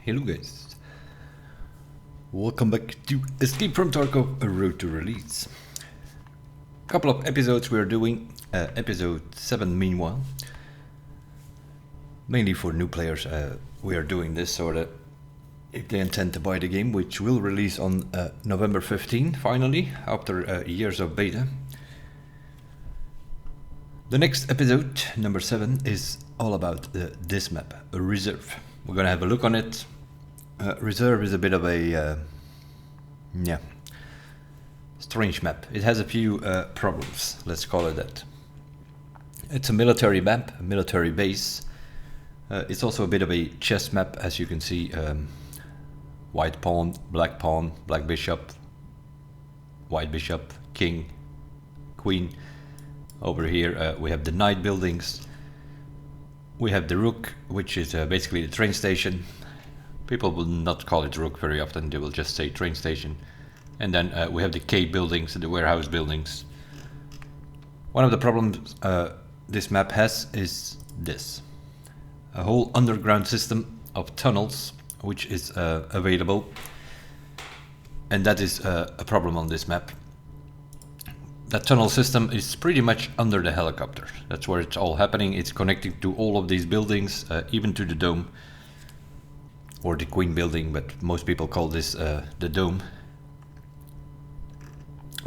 Hello guys, welcome back to Escape from Tarkov, a road to release. Couple of episodes we are doing, episode 7 meanwhile. Mainly for new players, we are doing this so that if they intend to buy the game, which will release on November 15 finally, after years of beta. The next episode, number 7, is all about this map, a reserve. We're gonna have a look on it. Reserve is a bit of a strange map. It has a few problems, let's call it that. It's a military map, a military base. It's also a bit of a chess map, as you can see. White pawn, black bishop, white bishop, king, queen. Over here we have the knight buildings. We have the rook, which is basically the train station. People will not call it rook very often, they will just say train station. And then we have the K buildings, the warehouse buildings. One of the problems this map has is this. A whole underground system of tunnels which is available. And that is a problem on this map. That tunnel system is pretty much under the helicopter. That's where it's all happening. It's connecting to all of these buildings, even to the dome. Or the Queen building, but most people call this the dome.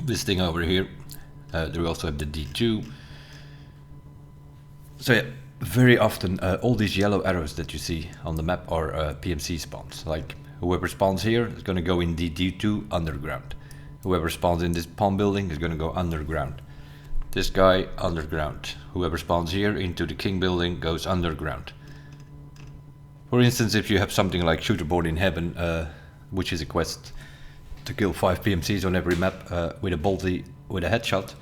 This thing over here. We also have the D2. So yeah, very often all these yellow arrows that you see on the map are PMC spawns. Like whoever spawns here is going to go in the D2 underground. Whoever spawns in this pawn building is going to go underground. This guy, underground. Whoever spawns here into the king building goes underground. For instance, if you have something like Shooter Born in Heaven, which is a quest to kill 5 PMCs on every map with a bolty, with a headshot,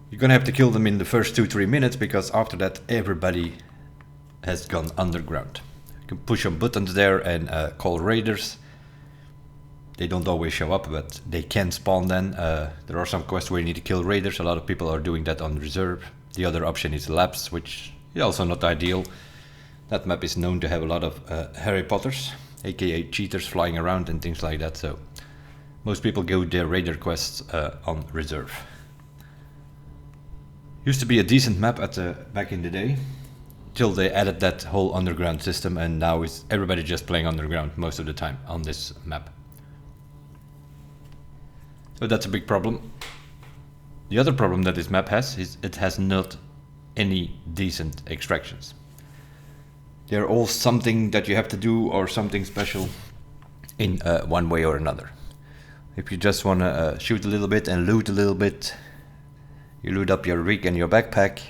you're going to have to kill them in the first 2-3 minutes, because after that everybody has gone underground. You can push some buttons there and call raiders. They don't always show up, but they can spawn then. There are some quests where you need to kill raiders. A lot of people are doing that on reserve. The other option is labs, which is also not ideal. That map is known to have a lot of Harry Potters, aka cheaters flying around and things like that, so most people go their raider quests on reserve. Used to be a decent map back in the day, till they added that whole underground system, and now is everybody just playing underground most of the time on this map. So that's a big problem. The other problem that this map has is it has not any decent extractions. They're all something that you have to do, or something special in one way or another. If you just want to shoot a little bit and loot a little bit, you loot up your rig and your backpack,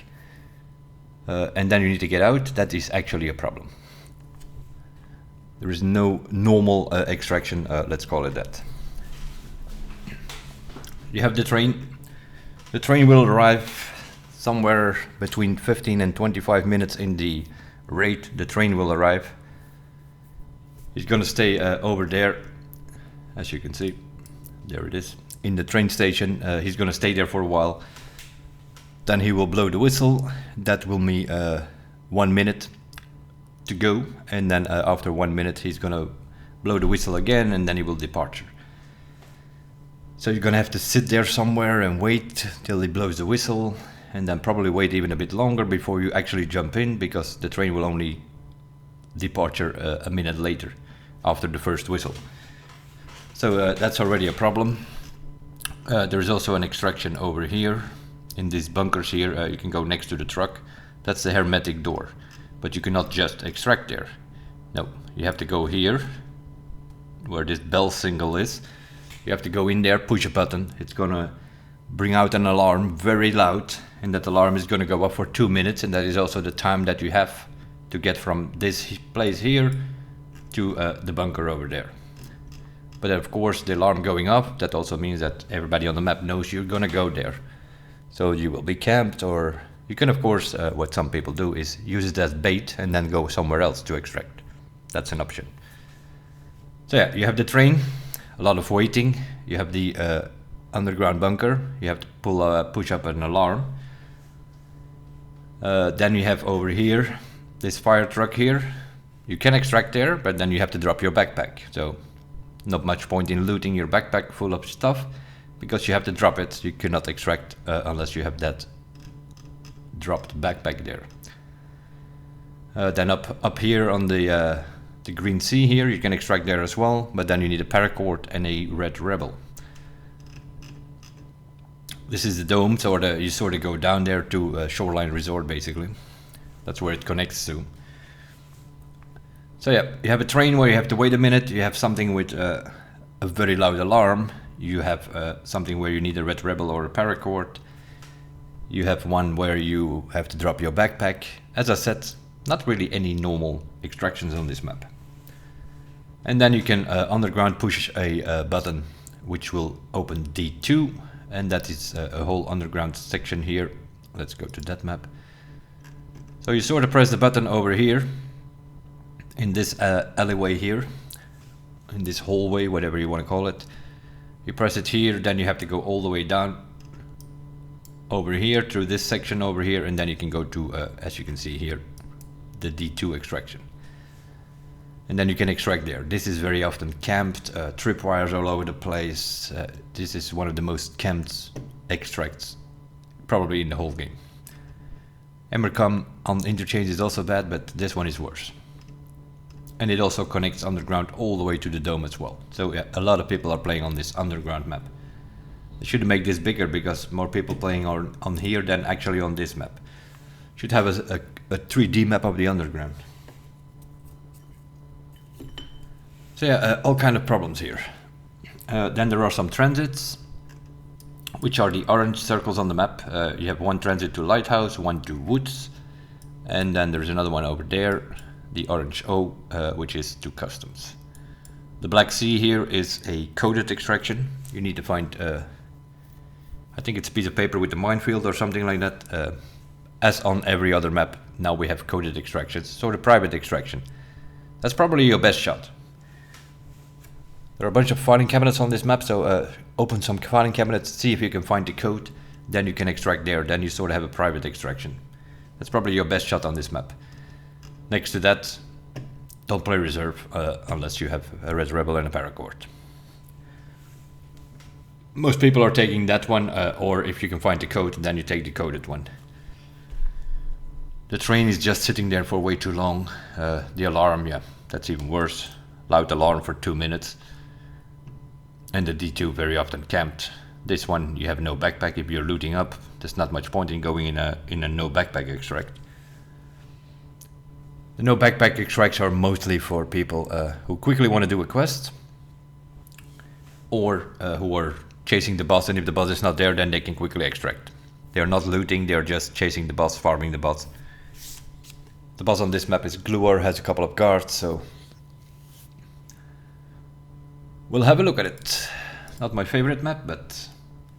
and then you need to get out, that is actually a problem. There is no normal extraction, let's call it that. You have the train. The train will arrive somewhere between 15 and 25 minutes in the raid. The train will arrive. He's gonna stay over there, as you can see. There it is, in the train station. He's gonna stay there for a while. Then he will blow the whistle. That will be 1 minute to go, and then after 1 minute he's gonna blow the whistle again, and then he will depart. So you're gonna have to sit there somewhere and wait till he blows the whistle, and then probably wait even a bit longer before you actually jump in, because the train will only depart a minute later after the first whistle. So that's already a problem. There's also an extraction over here in these bunkers here. You can go next to the truck. That's the hermetic door, but you cannot just extract there. No, you have to go here where this bell symbol is. You have to go in there, push a button. It's gonna bring out an alarm very loud, and that alarm is gonna go off for 2 minutes, and that is also the time that you have to get from this place here to the bunker over there. But of course, the alarm going off, that also means that everybody on the map knows you're gonna go there. So you will be camped, or you can, of course, what some people do is use it as bait and then go somewhere else to extract. That's an option. So yeah, you have the train. A lot of waiting. You have the underground bunker. You have to push up an alarm. Then you have over here this fire truck here. You can extract there, but then you have to drop your backpack. So not much point in looting your backpack full of stuff, because you have to drop it. You cannot extract unless you have that dropped backpack there. Then up here on the green sea here, you can extract there as well, but then you need a paracord and a red rebel. This is the dome, so you sort of go down there to Shoreline Resort basically. That's where it connects to. So yeah, you have a train where you have to wait a minute, you have something with a very loud alarm, you have something where you need a red rebel or a paracord, you have one where you have to drop your backpack. As I said, not really any normal extractions on this map. And then you can underground push a button which will open D2, and that is a whole underground section here. Let's go to that map. So you sort of press the button over here in this alleyway here, in this hallway, whatever you want to call it. You press it here, then you have to go all the way down over here through this section over here, and then you can go to, as you can see here, the D2 extraction. And then you can extract there. This is very often camped, tripwires all over the place. This is one of the most camped extracts probably in the whole game. Emercom on interchange is also bad, but this one is worse. And it also connects underground all the way to the dome as well. So yeah, a lot of people are playing on this underground map. They should make this bigger, because more people playing on here than actually on this map. Should have a 3D map of the underground. So yeah, all kind of problems here. Then there are some transits, which are the orange circles on the map. You have one transit to Lighthouse, one to Woods, and then there's another one over there, the orange O, which is to Customs. The Black Sea here is a coded extraction. You need to find, I think it's a piece of paper with a minefield or something like that. As on every other map, now we have coded extractions, so the private extraction. That's probably your best shot. There are a bunch of filing cabinets on this map, so open some filing cabinets, see if you can find the code, then you can extract there, then you sort of have a private extraction. That's probably your best shot on this map. Next to that, don't play reserve unless you have a red rebel and a paracord. Most people are taking that one, or if you can find the code, then you take the coded one. The train is just sitting there for way too long. The alarm, yeah, that's even worse. Loud alarm for 2 minutes. And the D2 very often camped. This one you have no backpack if you're looting up. There's not much point in going in a no backpack extract. The no backpack extracts are mostly for people who quickly want to do a quest, or who are chasing the boss, and if the boss is not there, then they can quickly extract. They are not looting, they are just chasing the boss, farming the boss. The boss on this map is Gluor, has a couple of guards, so we'll have a look at it. Not my favorite map, but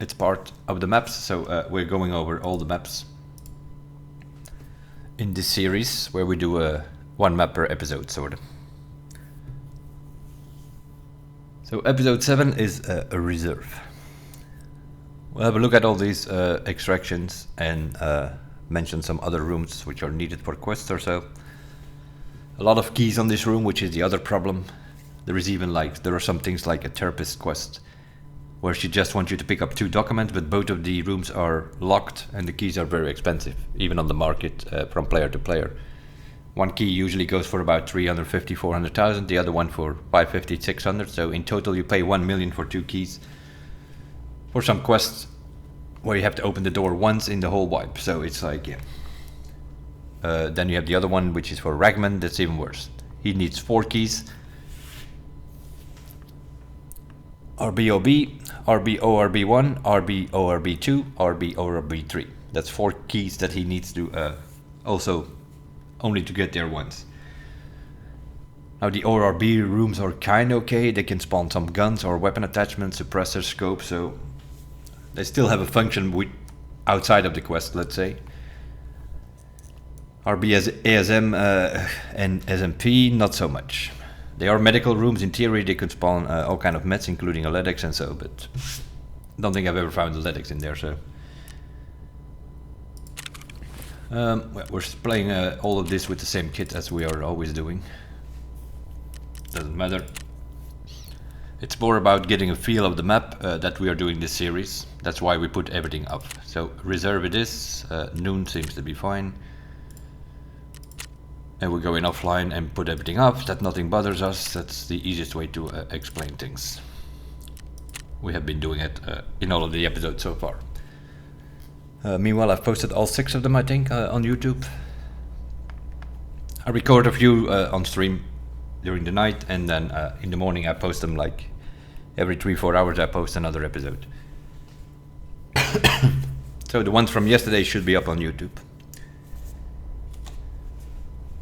it's part of the maps, so we're going over all the maps in this series, where we do one map per episode, sort of. So episode 7 is a reserve. We'll have a look at all these extractions and mention some other rooms which are needed for quests or so. A lot of keys on this room, which is the other problem. There is even there are some things like a therapist quest, where she just wants you to pick up 2 documents, but both of the rooms are locked and the keys are very expensive, even on the market from player to player. One key usually goes for about 350, 400,000, the other one for 550, 600, so in total you pay 1 million for 2 keys for some quests where you have to open the door once in the whole wipe, so it's like, yeah. Then you have the other one, which is for Ragman, that's even worse. He needs 4 keys. RBOB, RBORB1, RBORB2, RBORB3. That's 4 keys that he needs to also only to get there once. Now the ORB rooms are kinda okay, they can spawn some guns or weapon attachments, suppressor, scope, so they still have a function outside of the quest, let's say. RBS, ASM and SMP, not so much. They are medical rooms. In theory, they could spawn all kind of meds, including a LEDX and so, but don't think I've ever found a LEDX in there, so. We're playing all of this with the same kit as we are always doing. doesn't matter. It's more about getting a feel of the map that we are doing this series. That's why we put everything up. So reserve it is, noon seems to be fine. And we're going offline and put everything up, that nothing bothers us. That's the easiest way to explain things. We have been doing it in all of the episodes so far. Meanwhile, I've posted all 6 of them, I think, on YouTube. I record a few on stream during the night, and then in the morning I post them like every 3-4 hours. I post another episode. So the ones from yesterday should be up on YouTube.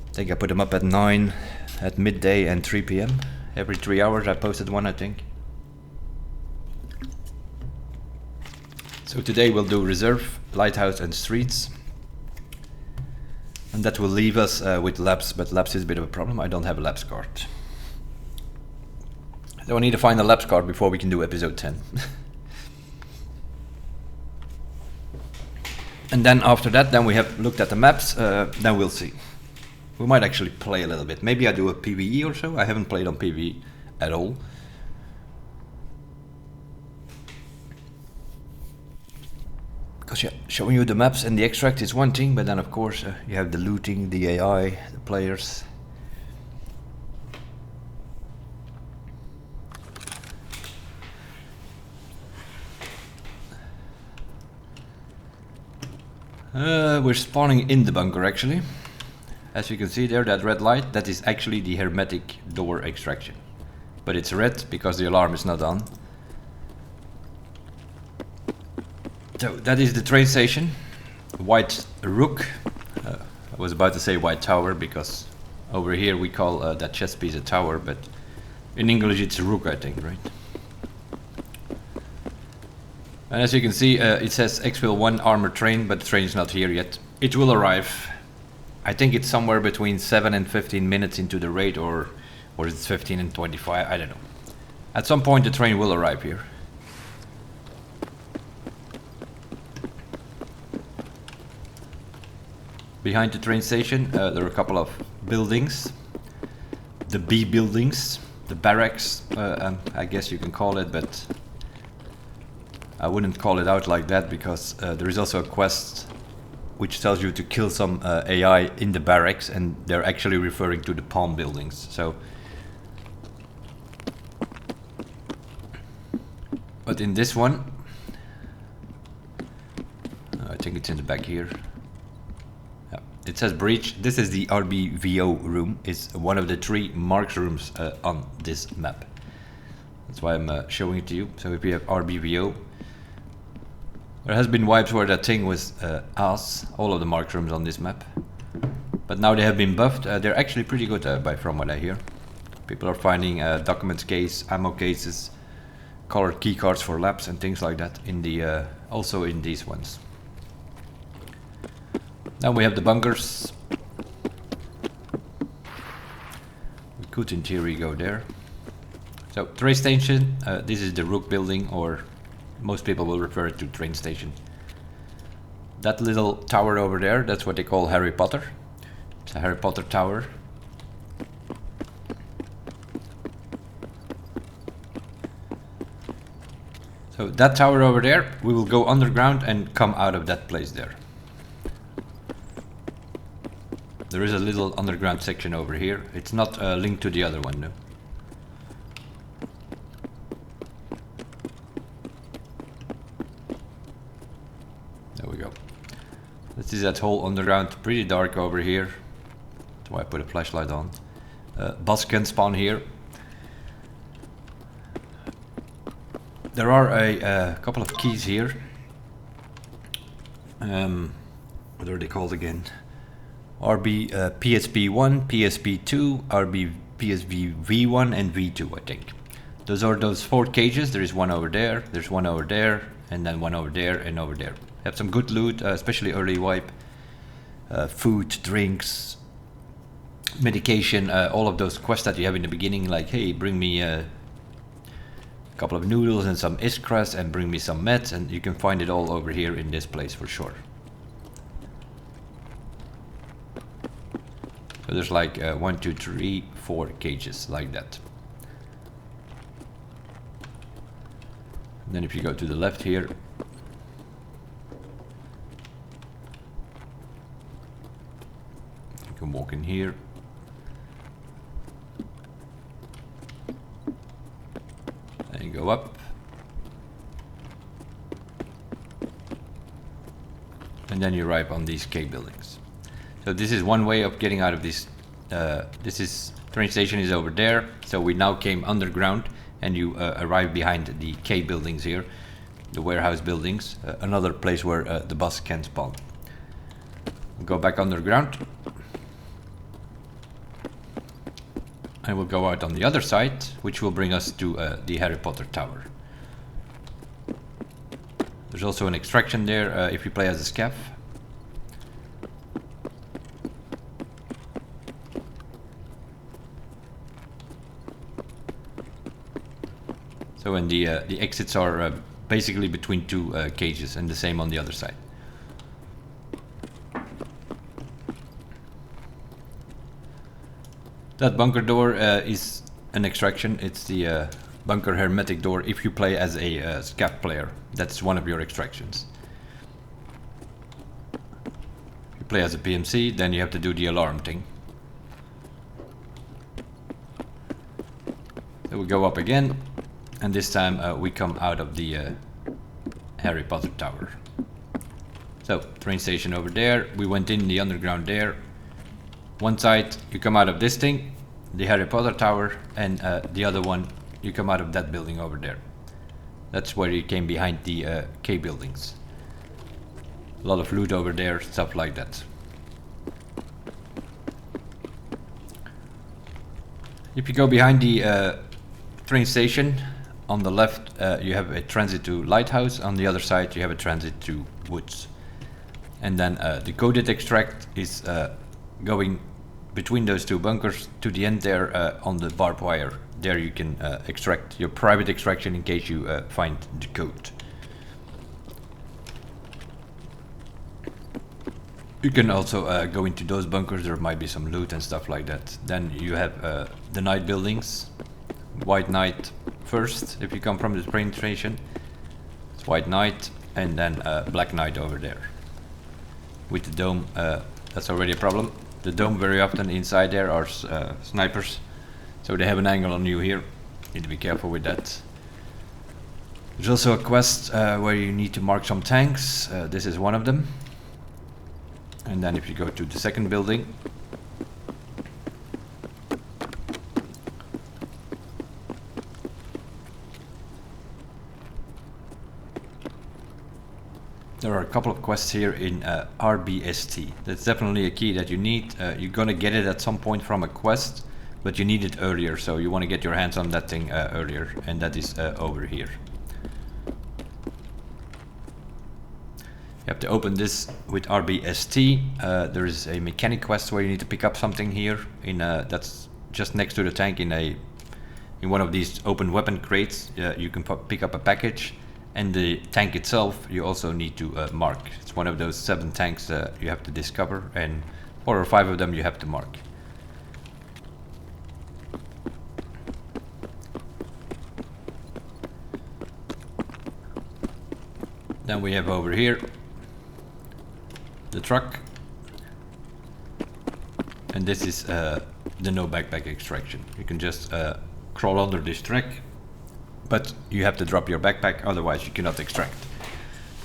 I think I put them up at 9, at midday and 3 PM. Every 3 hours I posted one, I think. So today we'll do reserve, lighthouse and streets. And that will leave us with labs, but labs is a bit of a problem. I don't have a labs card. So I need to find a labs card before we can do episode 10. And then after that, then we have looked at the maps, then we'll see. We might actually play a little bit. Maybe I do a PvE or so. I haven't played on PvE at all. Because yeah, showing you the maps and the extract is one thing, but then of course you have the looting, the AI, the players. We're spawning in the bunker actually. As you can see there, that red light, that is actually the hermetic door extraction. But it's red because the alarm is not on. So that is the train station, White Rook. I was about to say White Tower because over here we call that chess piece a tower, but in English it's a rook, I think, right? And as you can see, it says Exfil 1 armored train, but the train is not here yet. It will arrive. I think it's somewhere between 7 and 15 minutes into the raid, or it's 15 and 25, I don't know. At some point the train will arrive here. Behind the train station, there are a couple of buildings. The B buildings, the barracks, I guess you can call it, but I wouldn't call it out like that because there is also a quest which tells you to kill some AI in the barracks, and they're actually referring to the palm buildings. So, but in this one, I think it's in the back here. Yeah, it says breach. This is the RBVO room. It's one of the 3 marked rooms on this map. That's why I'm showing it to you. So if we have RBVO, there has been wipes where that thing was ass, all of the marked rooms on this map. But now they have been buffed. They're actually pretty good from what I hear. People are finding documents case, ammo cases, colored key cards for labs and things like that in the also in these ones. Now we have the bunkers. We could in theory go there. So train station, this is the Rook building, or most people will refer it to train station. That little tower over there, that's what they call Harry Potter. It's a Harry Potter tower. So that tower over there, we will go underground and come out of that place there. There is a little underground section over here. It's not linked to the other one though. There we go. This is that whole underground, pretty dark over here. That's why I put a flashlight on. Boss can spawn here. There are a couple of keys here. What are they called again? RB PSP1, PSP2, RB PSV V1 and V2, I think. Those are those 4 cages. There is one over there, there's one over there, and then one over there and over there. Have some good loot, especially early wipe. Food, drinks, medication, all of those quests that you have in the beginning, like hey, bring me a couple of noodles and some iskras and bring me some meds, and you can find it all over here in this place for sure. So there's like 1, 2, 3, 4 cages like that. And then if you go to the left here, you can walk in here. Then you go up. And then you arrive on these K buildings. So this is one way of getting out of this. Train station is over there. So we now came underground, and you arrive behind the K buildings here, the warehouse buildings, another place where the bus can spawn. We'll go back underground, and we'll go out on the other side, which will bring us to the Harry Potter Tower. There's also an extraction there if you play as a scav. So and the exits are basically between two cages, and the same on the other side. That bunker door is an extraction. It's the bunker hermetic door if you play as a scav player. That's one of your extractions. If you play as a PMC, then you have to do the alarm thing. So we go up again, and this time we come out of the Harry Potter Tower. So, train station over there. We went in the underground there. One side, you come out of this thing, the Harry Potter Tower, and the other one, you come out of that building over there. That's where you came behind the K buildings. A lot of loot over there, stuff like that. If you go behind the train station, on the left you have a transit to Lighthouse, on the other side you have a transit to Woods. And then the coded extract is going between those two bunkers to the end there on the barbed wire. There you can extract your private extraction in case you find the code. You can also go into those bunkers. There might be some loot and stuff like that. Then you have the night buildings. White Knight first, if you come from the train station. It's White Knight, and then Black Knight over there. With the dome, that's already a problem. The dome, very often inside there are snipers, so they have an angle on you here. Need to be careful with that. There's also a quest where you need to mark some tanks. This is one of them. And then if you go to the second building, there are a couple of quests here in RBST. That's definitely a key that you need. You're gonna get it at some point from a quest, but you need it earlier, so you want to get your hands on that thing earlier, and that is over here. You have to open this with RBST. There is a mechanic quest where you need to pick up something here in that's just next to the tank in one of these open weapon crates. You can pick up a package. And the tank itself, you also need to mark. It's one of those 7 tanks you have to discover, and 4 or 5 of them you have to mark. Then we have over here the truck, and this is the no backpack extraction. You can just crawl under this track. But you have to drop your backpack, otherwise you cannot extract.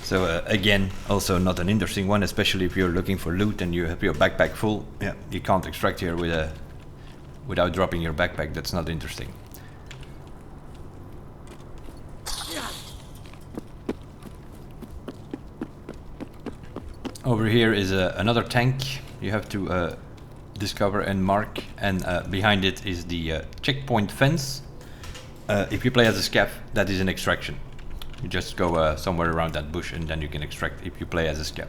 So again, also not an interesting one, especially if you're looking for loot and you have your backpack full. Yeah, you can't extract here without dropping your backpack. That's not interesting. Over here is another tank you have to discover and mark, and behind it is the checkpoint fence. If you play as a scav, that is an extraction. You just go somewhere around that bush and then you can extract if you play as a scav.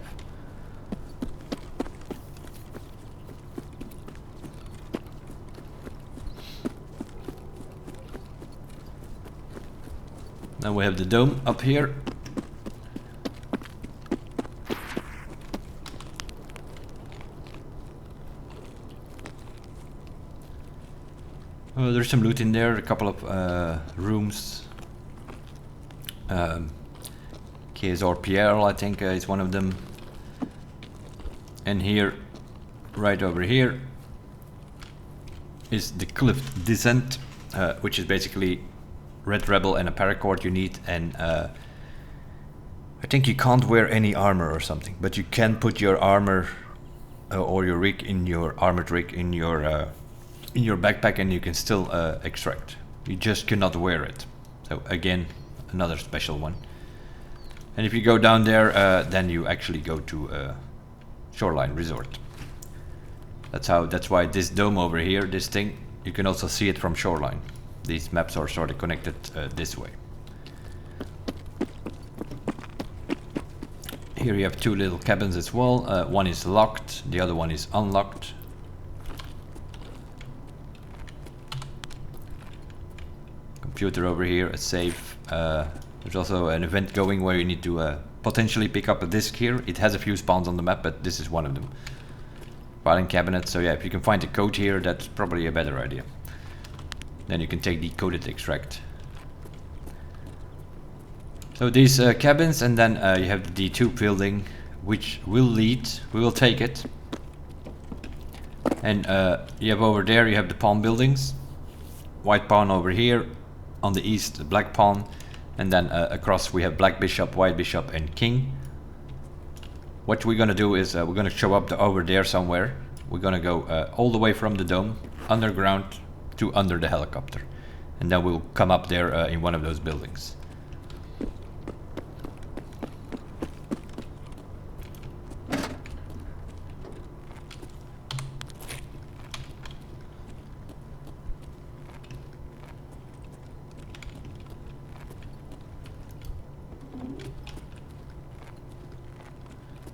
Now we have the dome up here. There's some loot in there, a couple of rooms. KSR Pierre, I think, is one of them. And here, right over here, is the cliff descent, which is basically Red Rebel and a paracord you need, and I think you can't wear any armor or something, but you can put your armor or your rig in your armored rig in your backpack, and you can still extract. You just cannot wear it. So again, another special one. And if you go down there, then you actually go to Shoreline Resort. That's why this dome over here, this thing, you can also see it from Shoreline. These maps are sort of connected this way. Here you have two little cabins as well. One is locked, the other one is unlocked. Computer over here, a safe. There's also an event going where you need to potentially pick up a disc here. It has a few spawns on the map, but this is one of them. Filing cabinet, so yeah, if you can find the code here, that's probably a better idea. Then you can take the coded extract. So these cabins, and then you have the D2 building, which will lead, we will take it. And you have over there, you have the pawn buildings. White pawn over here, on the east, black pawn. And then across we have black bishop, white bishop, and king. What we're gonna do is we're gonna show up over there somewhere. We're gonna go all the way from the dome, underground, to under the helicopter. And then we'll come up there in one of those buildings.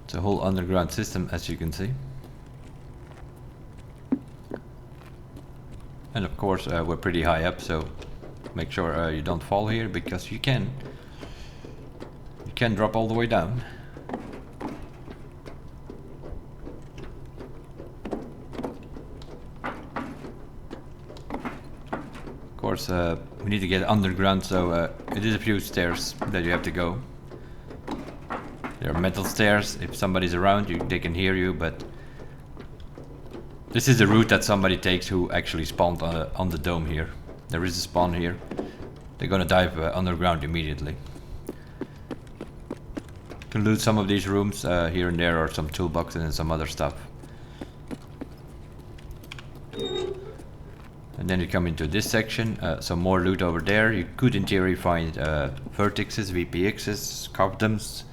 It's a whole underground system, as you can see. And of course we're pretty high up, so make sure you don't fall here, because you can drop all the way down. Of course we need to get underground, so it is a few stairs that you have to go. There are metal stairs. If somebody's around you, they can hear you, but this is the route that somebody takes who actually spawned on the dome here. There is a spawn here. They're gonna dive underground immediately. You can loot some of these rooms here and there, or some toolboxes and some other stuff. And then you come into this section, some more loot over there. You could in theory find vertexes, VPXs, cobdoms.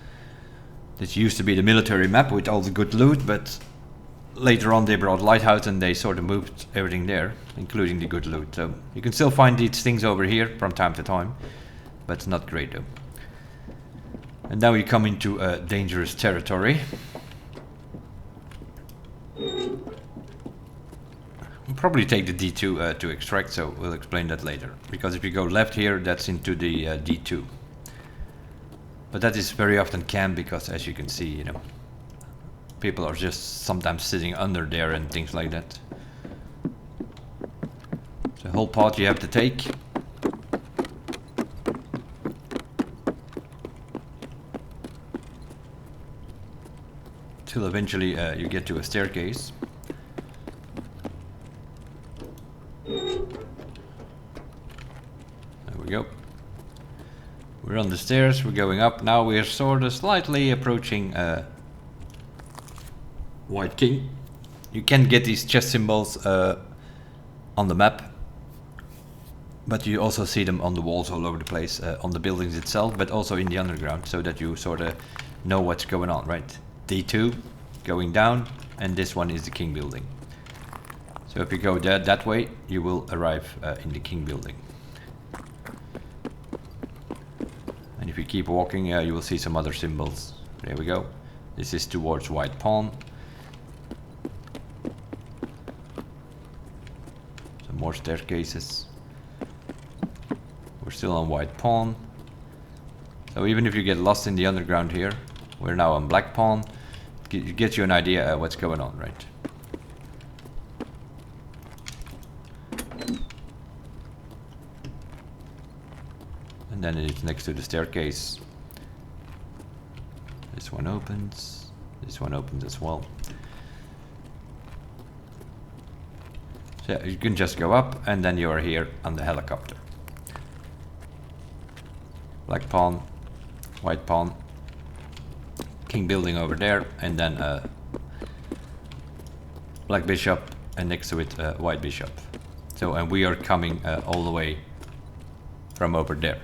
This used to be the military map with all the good loot, but later on they brought Lighthouse and they sort of moved everything there, including the good loot. So you can still find these things over here from time to time, but it's not great though. And now we come into dangerous territory. We'll probably take the D2 to extract, so we'll explain that later. Because if you go left here, that's into the D2. But that is very often canned, because as you can see, you know, people are just sometimes sitting under there and things like that. It's a whole part you have to take. Till eventually you get to a staircase. There we go. We're on the stairs, we're going up. Now we're sort of slightly approaching White King. You can get these chest symbols on the map, but you also see them on the walls all over the place, on the buildings itself, but also in the underground, so that you sort of know what's going on, right? D2 going down, and this one is the King building. So if you go that way, you will arrive in the King building. And if you keep walking, you will see some other symbols. There we go. This is towards White Pawn. Some more staircases. We're still on White Pawn. So even if you get lost in the underground here, we're now on Black Pawn. It gets you an idea what's going on, right? and then it's next to the staircase. This one opens, this one opens as well. So yeah, you can just go up and then you are here on the helicopter. Black pawn, white pawn, king building over there, and then black bishop, and next to it white bishop. So, and we are coming all the way from over there.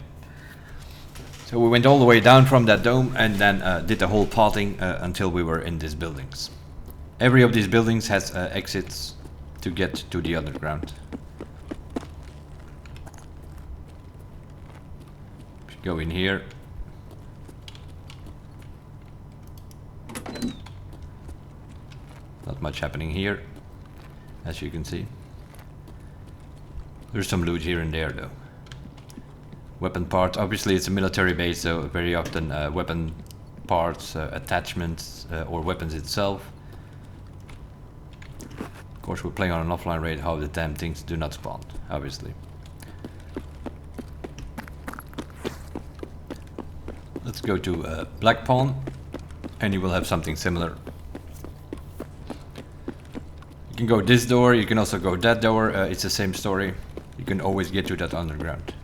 So we went all the way down from that dome and then did the whole potting until we were in these buildings. Every of these buildings has exits to get to the underground. Go in here. Not much happening here, as you can see. There's some loot here and there though. Weapon parts, obviously it's a military base, so very often weapon parts, attachments, or weapons itself. Of course, we're playing on an offline raid, how the damn things do not spawn, obviously. Let's go to black pawn, and you will have something similar. You can go this door, you can also go that door, it's the same story. You can always get to that underground.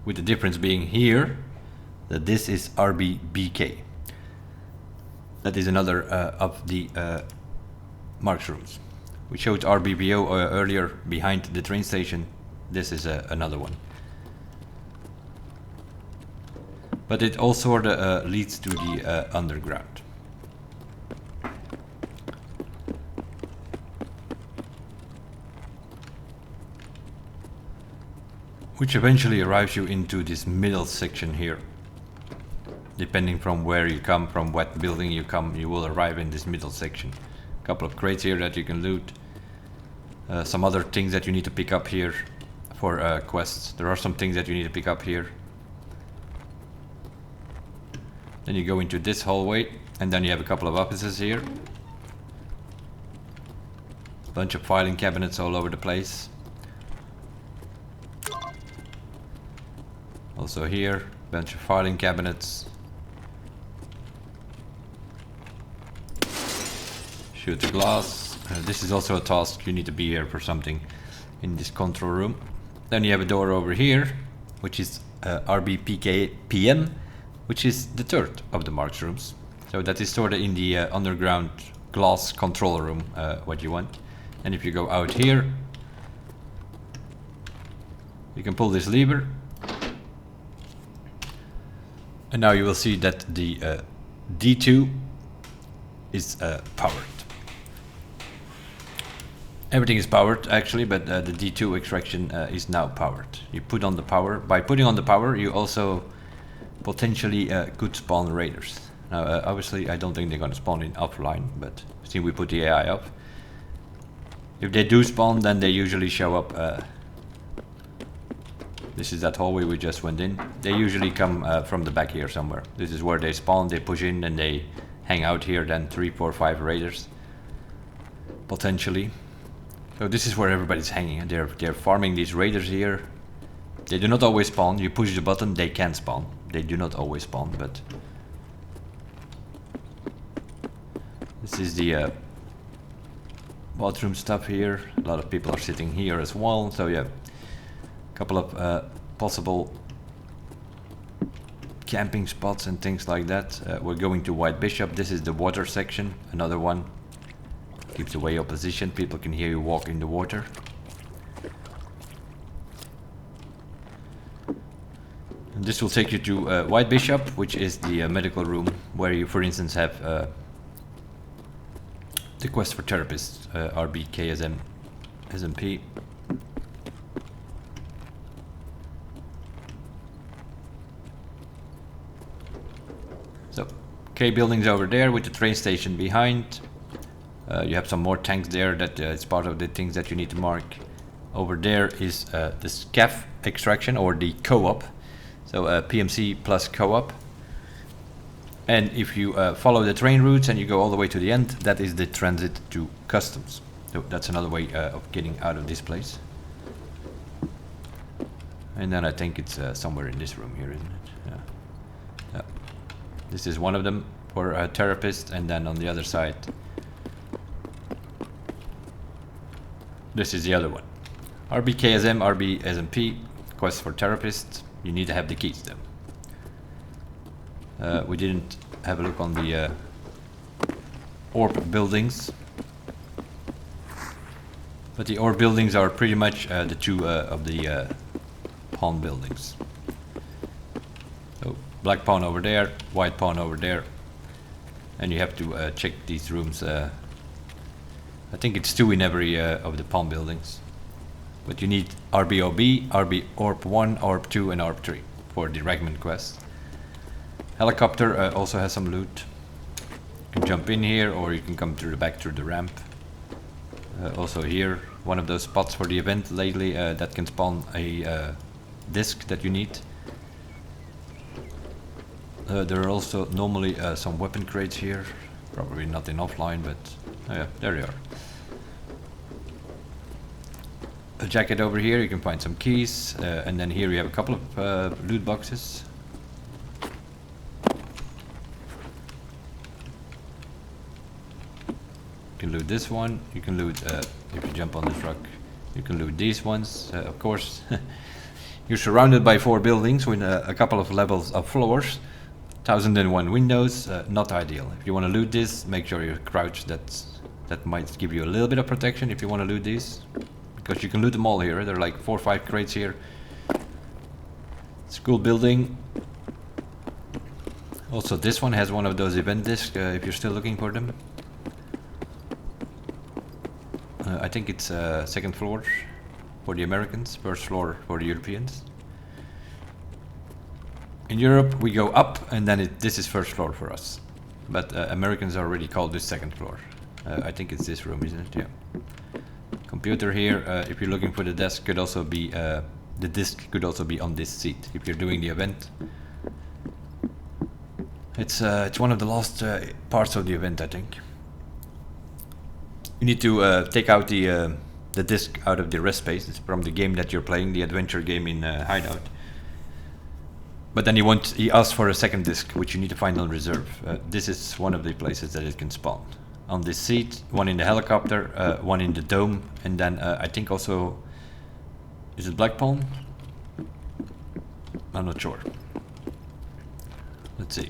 With the difference being here, that this is RBBK. That is another of the marks rooms. We showed RBBO earlier behind the train station. This is another one. But it all sort of leads to the underground. Which eventually arrives you into this middle section here. Depending from where you come, from what building you come, you will arrive in this middle section. A couple of crates here that you can loot. Some other things that you need to pick up here for quests. There are some things that you need to pick up here. Then you go into this hallway, and then you have a couple of offices here. Bunch of filing cabinets all over the place. Also here, bunch of filing cabinets. Shoot the glass. This is also a task, you need to be here for something in this control room. Then you have a door over here, which is RBPKPM, which is the third of the marks rooms. So that is sort of in the underground glass control room, what you want. And if you go out here, you can pull this lever. And now you will see that the D2 is powered. Everything is powered actually, but the D2 extraction is now powered. You put on the power. By putting on the power, you also potentially could spawn raiders. Now, obviously, I don't think they're going to spawn in offline, but see, we put the AI up. If they do spawn, then they usually show up. This is that hallway we just went in. They usually come from the back here somewhere. This is where they spawn. They push in and they hang out here. Then 3, 4, 5 raiders, potentially. So this is where everybody's hanging. They're farming these raiders here. They do not always spawn. You push the button, they can spawn. They do not always spawn, but this is the bathroom stuff here. A lot of people are sitting here as well. So yeah, a couple of possible camping spots and things like that. We're going to White Bishop. This is the water section. Another one. Keeps away your position. People can hear you walk in the water. And this will take you to White Bishop, which is the medical room where you, for instance, have the quest for therapists, RBKSM, SMP. So, K buildings over there with the train station behind. You have some more tanks there that it's part of the things that you need to mark. Over there is the SCAF extraction, or the co-op. So PMC plus co-op. And if you follow the train routes and you go all the way to the end, that is the transit to customs. So that's another way of getting out of this place. And then I think it's somewhere in this room here, isn't it? Yeah. Yeah. This is one of them for a therapist, and then on the other side, this is the other one. RBKSM, RBSMP, quest for therapists. You need to have the keys though. We didn't have a look on the orb buildings. But the orb buildings are pretty much the two of the pawn buildings. So black pawn over there, white pawn over there. And you have to check these rooms. I think it's 2 in every of the pawn buildings. But you need RBOB, RB Orb 1, Orb 2 and Orb 3 for the Ragman quest. Helicopter also has some loot. You can jump in here or you can come through the back through the ramp. Also here, one of those spots for the event lately that can spawn a disc that you need. There are also normally some weapon crates here. Probably not in offline, but oh yeah, there they are. A jacket over here, you can find some keys, and then here we have a couple of loot boxes. You can loot this one, you can loot, if you jump on the truck, you can loot these ones, of course. You're surrounded by 4 buildings with a couple of levels of floors, 1001 windows, not ideal. If you want to loot this, make sure you're crouched, that might give you a little bit of protection if you want to loot these. Because you can loot them all here, there are like 4 or 5 crates here. School building. Also this one has one of those event discs if you're still looking for them. I think it's 2nd floor for the Americans, 1st floor for the Europeans. In Europe we go up and then this is 1st floor for us. But Americans already call this 2nd floor. I think it's this room, isn't it? Yeah. Computer here, if you're looking for the desk, could also be the disk could also be on this seat if you're doing the event. It's one of the last parts of the event, I think. You need to take out the disk out of the rest space. It's from the game that you're playing, the adventure game in Hideout. But then he asks for a 2nd disk, which you need to find on reserve. This is one of the places that it can spawn. On this seat, one in the helicopter, one in the dome, and then I think also, is it Black Pawn? I'm not sure. Let's see.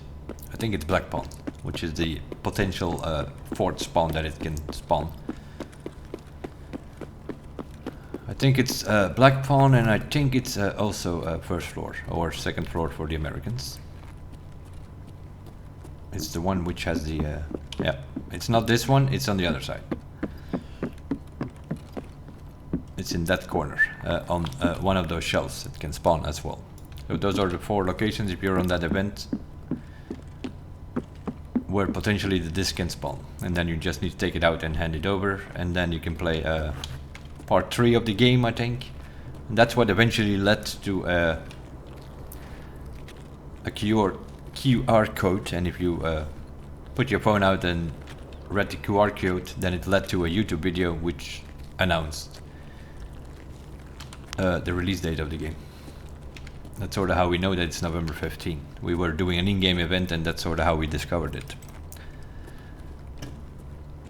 I think it's Black Pawn, which is the potential 4th spawn that it can spawn. I think it's Black Pawn, and I think it's also 1st floor or 2nd floor for the Americans. It's the one which has the yeah, it's not this one, it's on the other side. It's in that corner on one of those shelves that can spawn as well. So those are the 4 locations if you're on that event where potentially the disc can spawn, and then you just need to take it out and hand it over, and then you can play part 3 of the game, I think. And that's what eventually led to a QR code, and if you put your phone out and read the QR code, then it led to a YouTube video which announced the release date of the game. That's sort of how we know that it's November 15. We were doing an in-game event, and that's sort of how we discovered it.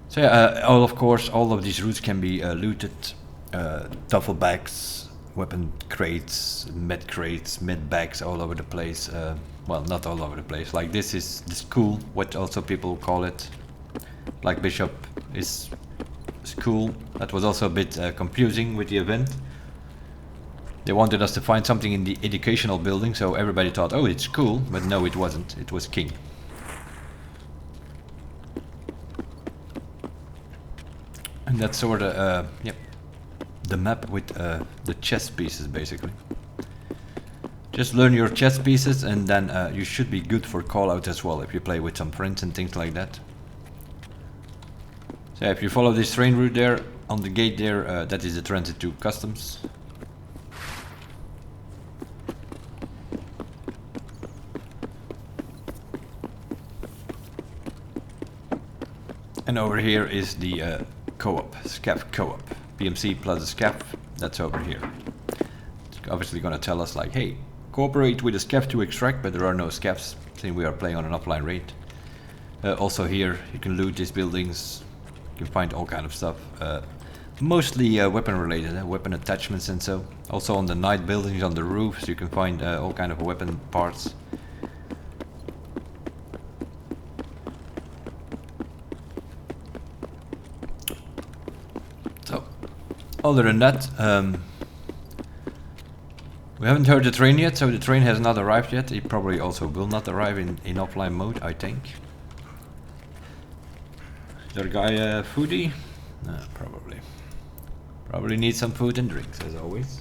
So yeah, of course, all of these routes can be looted. Duffel bags, weapon crates, med bags all over the place. Well, not all over the place. Like this is the school, what also people call it. Black Bishop is school. That was also a bit confusing with the event. They wanted us to find something in the educational building, so everybody thought, oh, it's cool, but no, it wasn't. It was King. And that's sort of, yep, the map with the chess pieces, basically. Just learn your chess pieces, and then you should be good for call-out as well, if you play with some friends and things like that. So if you follow this train route there, on the gate there, that is the transit to customs. And over here is the co-op, SCAF co-op. PMC plus a SCAF, that's over here. It's obviously going to tell us like, hey, cooperate with a SCAF to extract, but there are no SCAFs since we are playing on an offline raid. Also here, you can loot these buildings, you can find all kind of stuff. Mostly weapon related, weapon attachments and so. Also on the night buildings, on the roofs, you can find all kind of weapon parts. So, other than that, we haven't heard the train yet, so the train has not arrived yet. It probably also will not arrive in offline mode, I think. Is there a guy foodie? No, probably. Probably need some food and drinks, as always.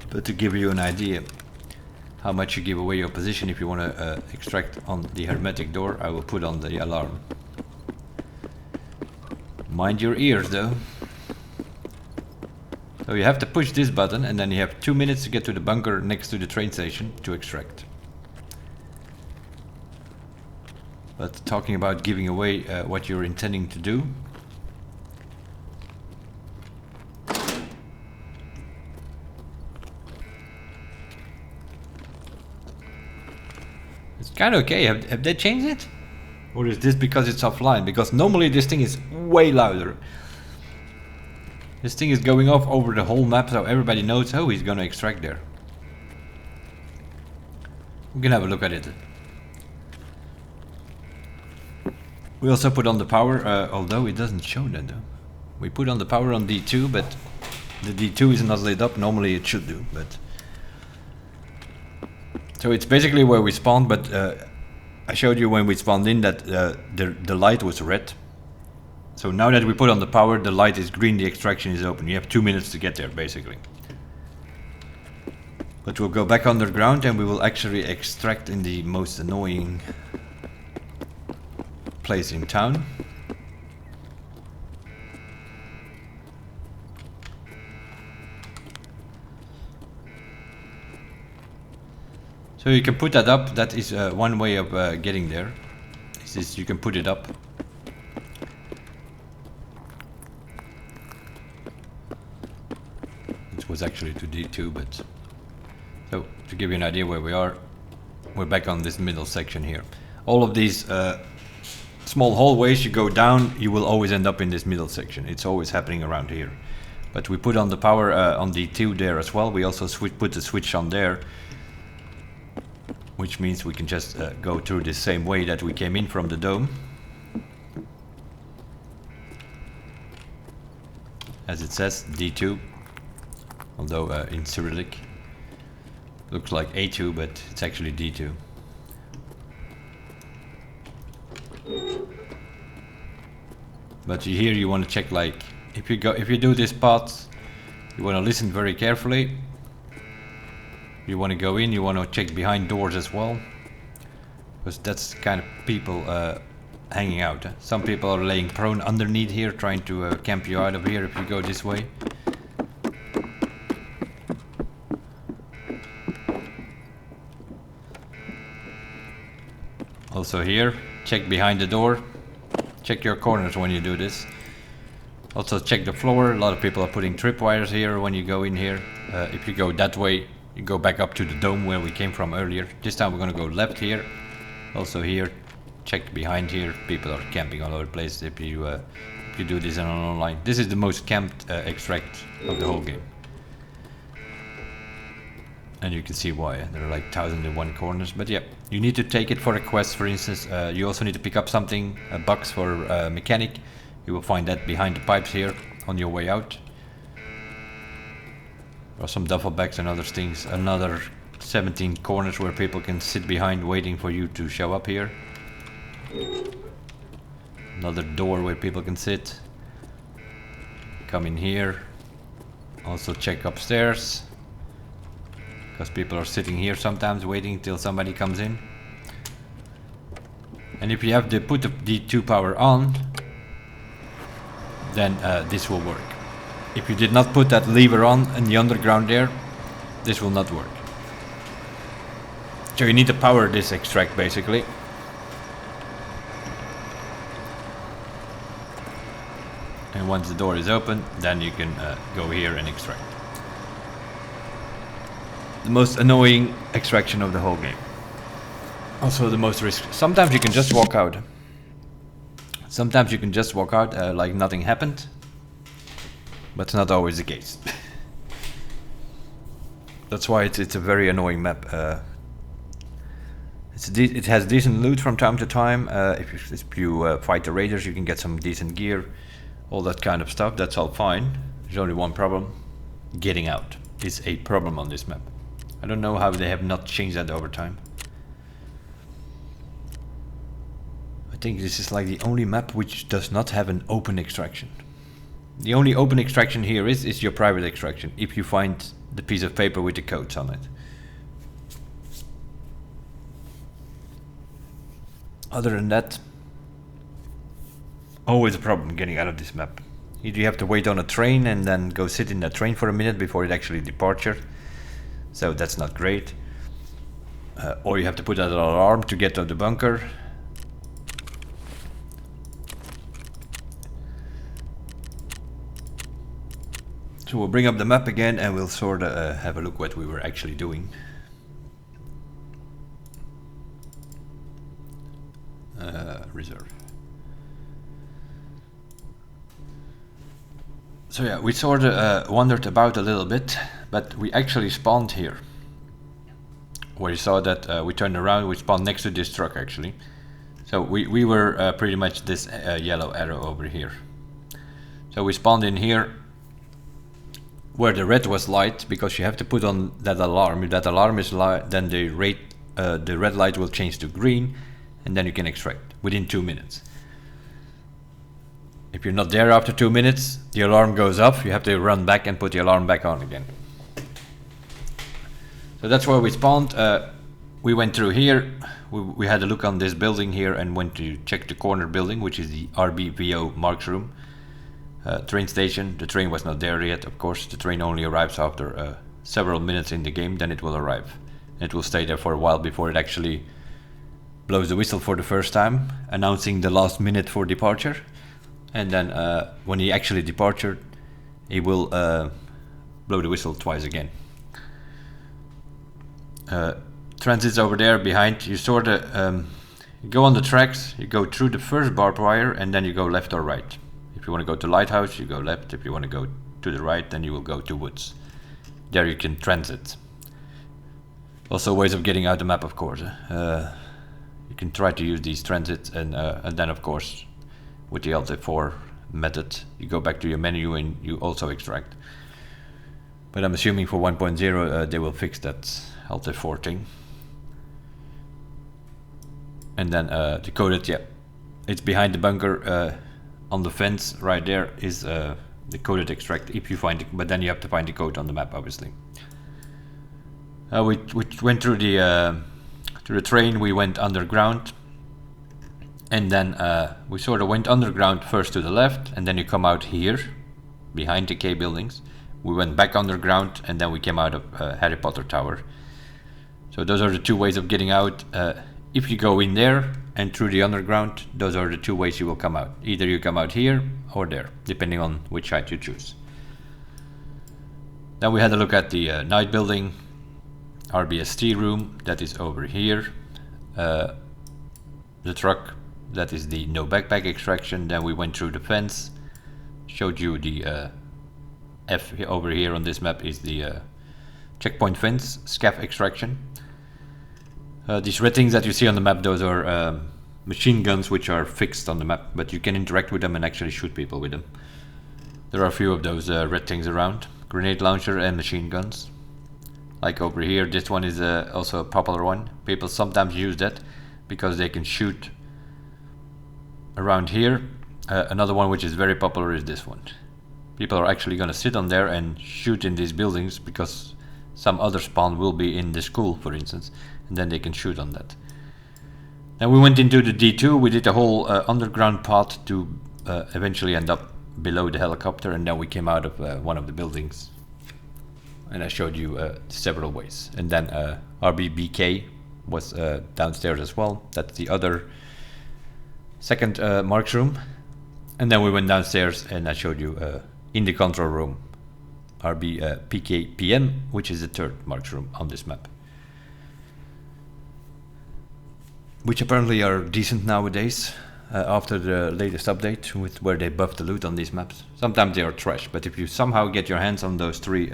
But to give you an idea how much you give away your position if you want to extract on the hermetic door, I will put on the alarm. Mind your ears though. So you have to push this button and then you have 2 minutes to get to the bunker next to the train station to extract. But talking about giving away what you're intending to do. It's kind of okay. Have they changed it? Or is this because it's offline? Because normally this thing is way louder. This thing is going off over the whole map, so everybody knows, oh, he's gonna extract there. We can have a look at it. We also put on the power, although it doesn't show that though. We put on the power on D2, but the D2 is not lit up. Normally it should do, but... So it's basically where we spawned, but I showed you when we spawned in that the light was red. So now that we put on the power, the light is green, the extraction is open. You have 2 minutes to get there, basically. But we'll go back underground and we will actually extract in the most annoying place in town. So you can put that up. That is one way of getting there. Is you can put it up. Was actually to D2, but so to give you an idea where we are, we're back on this middle section here. All of these small hallways, you go down, you will always end up in this middle section. It's always happening around here. But we put on the power on D2 there as well. We also put the switch on there, which means we can just go through the same way that we came in from the dome. As it says, D2. Although in Cyrillic looks like A2, but it's actually D2. But here you want to check, like if you do this path, you want to listen very carefully. You want to go in, you want to check behind doors as well, because that's kind of people hanging out. Some people are laying prone underneath here, trying to camp you out of here if you go this way. Also here, check behind the door, check your corners when you do this. Also check the floor. A lot of people are putting tripwires here when you go in here. If you go that way, you go back up to the dome where we came from earlier. This time we're gonna go left here. Also here, check behind here. People are camping all over the place if you do this on online. This is the most camped extract of the whole game. And you can see why. There are like 1001 corners, but yeah, you need to take it for a quest. For instance, you also need to pick up something, a box for mechanic. You will find that behind the pipes here on your way out. There are some duffel bags and other things. Another 17 corners where people can sit behind waiting for you to show up here. Another door where people can sit. Come in here. Also check upstairs, because people are sitting here sometimes waiting till somebody comes in. And if you have put the D2 power on, then this will work. If you did not put that lever on in the underground there, this will not work. So you need to power this extract basically. And once the door is open, then you can go here and extract. The most annoying extraction of the whole game. Also the most risky. Sometimes you can just walk out. Sometimes you can just walk out like nothing happened. But it's not always the case. That's why it's a very annoying map. It has decent loot from time to time. If you fight the raiders, you can get some decent gear. All that kind of stuff, that's all fine. There's only one problem. Getting out is a problem on this map. I don't know how they have not changed that over time. I think this is like the only map which does not have an open extraction. The only open extraction here is your private extraction, if you find the piece of paper with the codes on it. Other than that, always a problem getting out of this map. Either you have to wait on a train and then go sit in that train for a minute before it actually departure. So that's not great. Or you have to put out an alarm to get to the bunker. So we'll bring up the map again and we'll sort of have a look what we were actually doing. Reserve. So yeah, we sort of wandered about a little bit, but we actually spawned here. Where you saw that we turned around, we spawned next to this truck actually. So we were pretty much this yellow arrow over here. So we spawned in here where the red was light, because you have to put on that alarm. If that alarm is light, then the red light will change to green, and then you can extract within 2 minutes. If you're not there after 2 minutes, the alarm goes off, you have to run back and put the alarm back on again. So that's where we spawned. We went through here, we had a look on this building here and went to check the corner building, which is the RBVO Marks room. Train station, the train was not there yet, of course. The train only arrives after several minutes in the game, then it will arrive. It will stay there for a while before it actually blows the whistle for the first time, announcing the last minute for departure. And then when he actually departed, he will blow the whistle twice again. Transit's over there behind. You sort of go on the tracks, you go through the first barbed wire, and then you go left or right. If you want to go to Lighthouse, you go left. If you want to go to the right, then you will go to Woods. There you can transit. Also ways of getting out the map, of course. You can try to use these transits, and then of course with the Alt-F4 method, you go back to your menu and you also extract. But I'm assuming for 1.0 they will fix that Alt-F4 thing. And then decoded, yeah, it's behind the bunker. On the fence right there is the coded extract if you find it, but then you have to find the code on the map, obviously. We went through the train, we went underground. And then we sort of went underground first to the left, and then you come out here, behind the K buildings. We went back underground, and then we came out of Harry Potter Tower. So those are the two ways of getting out. If you go in there and through the underground, those are the two ways you will come out. Either you come out here or there, depending on which side you choose. Then we had a look at the night building, RBST room, that is over here. The truck, that is the no backpack extraction. Then we went through the fence, showed you the F over here on this map is the checkpoint fence, scav extraction. These red things that you see on the map, those are machine guns which are fixed on the map, but you can interact with them and actually shoot people with them. There are a few of those red things around, grenade launcher and machine guns. Like over here, this one is also a popular one. People sometimes use that because they can shoot around here. Another one which is very popular is this one. People are actually going to sit on there and shoot in these buildings because some other spawn will be in the school, for instance, and then they can shoot on that. Then we went into the D2. We did a whole underground path to eventually end up below the helicopter, and then we came out of one of the buildings. And I showed you several ways. And then RBBK was downstairs as well. That's the other second Mark's room. And then we went downstairs and I showed you in the control room RBPKPM, which is the third Mark's room on this map. Which apparently are decent nowadays after the latest update with where they buffed the loot on these maps. Sometimes they are trash, but if you somehow get your hands on those 3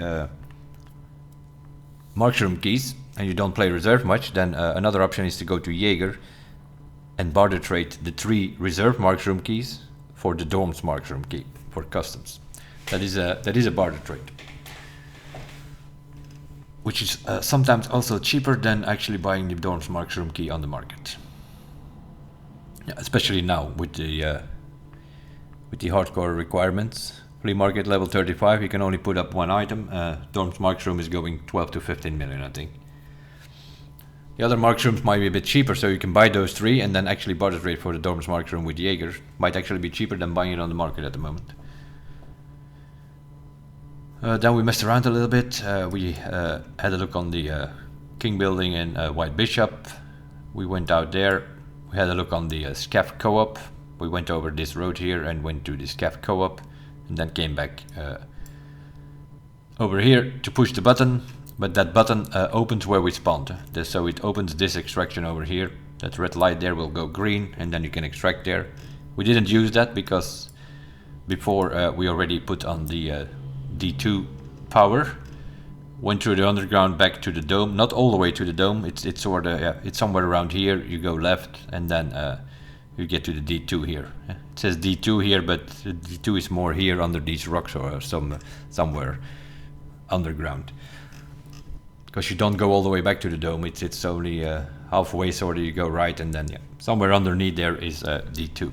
Mark's room keys and you don't play reserve much, then another option is to go to Jaeger and barter trade the 3 reserve Mark's room keys for the Dorm's Mark's room key for customs. That is a barter trade, which is sometimes also cheaper than actually buying the Dorm's Mark's room key on the market. Yeah, especially now with the hardcore requirements. Flea market level 35, you can only put up 1 item. Dorm's Mark's room is going 12 to 15 million, I think. The other Mark's rooms might be a bit cheaper, so you can buy those 3 and then actually barter trade for the Dorm's Mark's room with Jaeger. Might actually be cheaper than buying it on the market at the moment. Then we messed around a little bit. We had a look on the King building and White Bishop. We went out there. We had a look on the SCAF co-op. We went over this road here and went to the SCAF co-op and then came back over here to push the button. But that button opens where we spawned. So it opens this extraction over here. That red light there will go green and then you can extract there. We didn't use that because before we already put on the D2 power. Went through the underground back to the dome. Not all the way to the dome. It's sort of it's somewhere around here. You go left and then you get to the D2 here. It says D2 here, but D2 is more here under these rocks or somewhere underground. Because you don't go all the way back to the dome, it's only halfway, sort of. You go right and then somewhere underneath there is D2.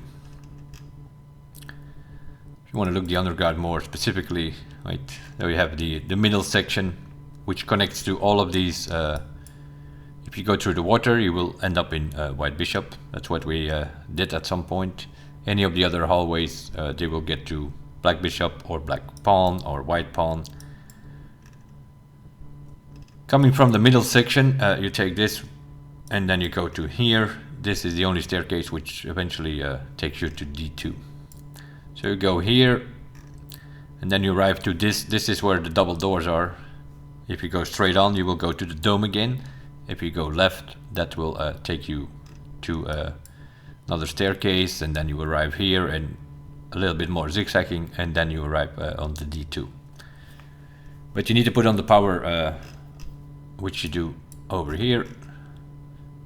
If you want to look the underground more specifically, right, there we have the middle section which connects to all of these. If you go through the water you will end up in White Bishop. That's what we did at some point. Any of the other hallways they will get to Black Bishop or Black Pawn or White Pawn. Coming from the middle section, you take this and then you go to here. This is the only staircase which eventually takes you to D2. So you go here and then you arrive to this. This is where the double doors are. If you go straight on, you will go to the dome again. If you go left, that will take you to another staircase, and then you arrive here and a little bit more zigzagging, and then you arrive on the D2. But you need to put on the power, which you do over here.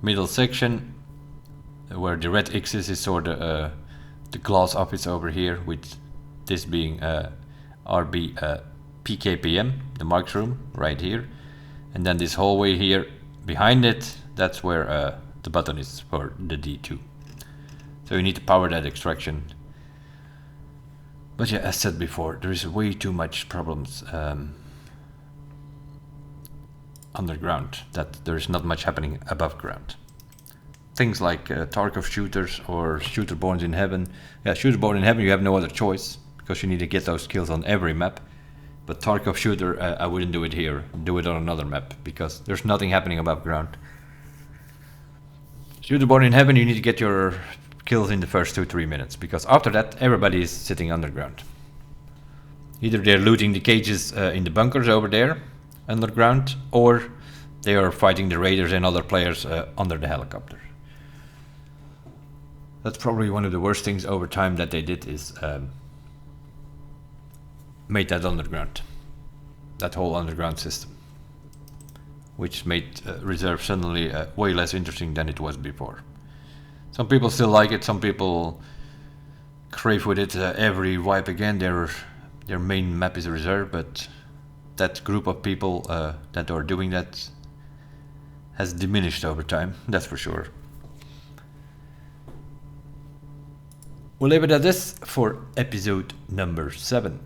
Middle section, where the red X's is sort of the glass office over here, with this being RB PKPM, the Mark's room, right here. And then this hallway here behind it, that's where the button is for the D2. So you need to power that extraction. But yeah, as said before, there is way too much problems underground, that there is not much happening above ground. Things like Tarkov shooters or shooter born in heaven. Yeah, shooter born in heaven, you have no other choice because you need to get those kills on every map. But Tarkov shooter, I wouldn't do it here. Do it on another map because there's nothing happening above ground. Shooter born in heaven, you need to get your kills in the first 2-3 minutes because after that everybody is sitting underground. Either they're looting the cages in the bunkers over there underground, or they are fighting the raiders and other players under the helicopter. That's probably one of the worst things over time that they did, is made that underground, that whole underground system, which made reserve suddenly way less interesting than it was before. Some people still like it, some people crave with it. Every wipe again, their main map is reserve, but that group of people that are doing that has diminished over time, that's for sure. We'll leave it at this for episode number 7.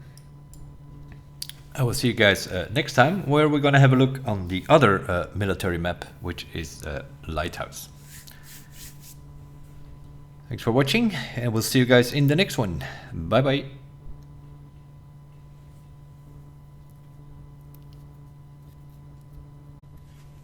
I will see you guys next time, where we're gonna have a look on the other military map, which is Lighthouse. Thanks for watching, and we'll see you guys in the next one. Bye bye.